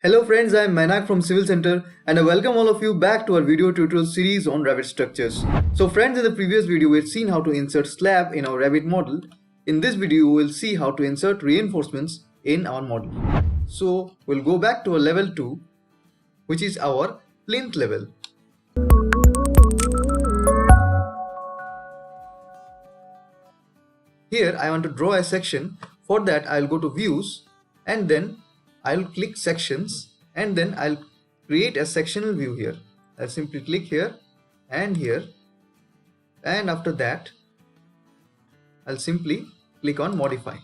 Hello friends, I am Mainak from Civil Center and I welcome all of you back to our video tutorial series on Revit Structures. So friends, in the previous video we had seen how to insert slab in our Revit model. In this video we will see how to insert reinforcements in our model. So we'll go back to our level 2, which is our plinth level. Here I want to draw a section. For that I'll go to views and then I'll click sections and then I'll create a sectional view here. I'll simply click here, and after that I'll simply click on modify.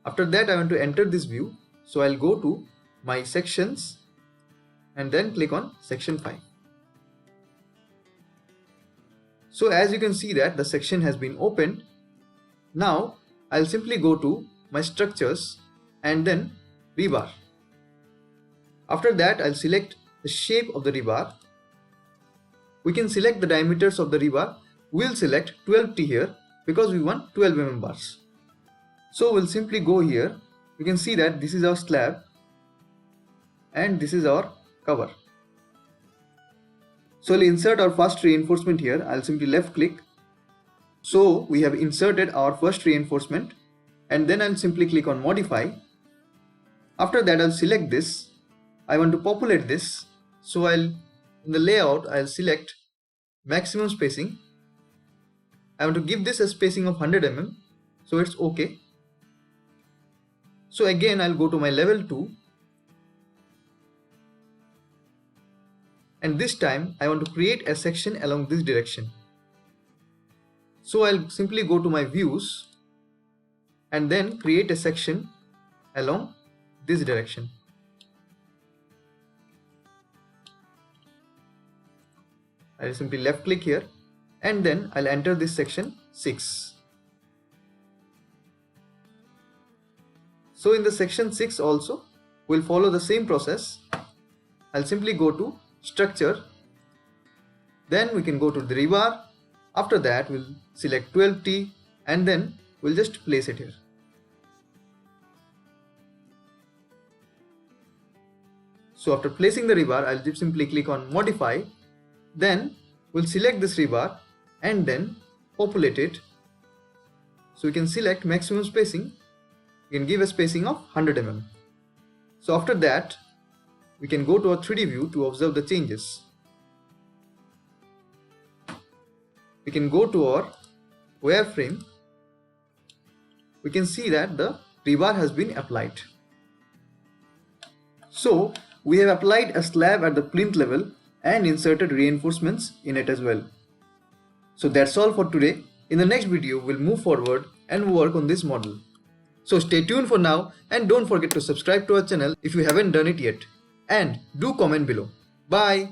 After that I want to enter this view, so I'll go to my sections and then click on section 5. So as you can see that the section has been opened. Now I'll simply go to my structures and then rebar. After that I'll select the shape of the rebar. We can select the diameters of the rebar. We'll select 12T here because we want 12 mm bars. So we'll simply go here. You can see that this is our slab and this is our cover. So I'll insert our first reinforcement here. I'll simply left click. So we have inserted our first reinforcement and then I'll simply click on modify. After that I'll select this. I want to populate this. So in the layout I'll select maximum spacing. I want to give this a spacing of 100 mm. So it's okay. So again I'll go to my level 2. And this time I want to create a section along this direction. So I'll simply go to my views and then create a section along this direction. I'll simply left click here and then I'll enter this section 6. So in the section 6 also we'll follow the same process. I'll simply go to structure, then we can go to the rebar. After that we'll select 12T and then we'll just place it here. So after placing the rebar, I'll just simply click on modify. Then we'll select this rebar and then populate it. So we can select maximum spacing. We can give a spacing of 100 mm. So after that, we can go to our 3D view to observe the changes. We can go to our wireframe. We can see that the rebar has been applied. So we have applied a slab at the plinth level and inserted reinforcements in it as well. So that's all for today. In the next video, we'll move forward and work on this model. So stay tuned for now and don't forget to subscribe to our channel if you haven't done it yet. And do comment below. Bye.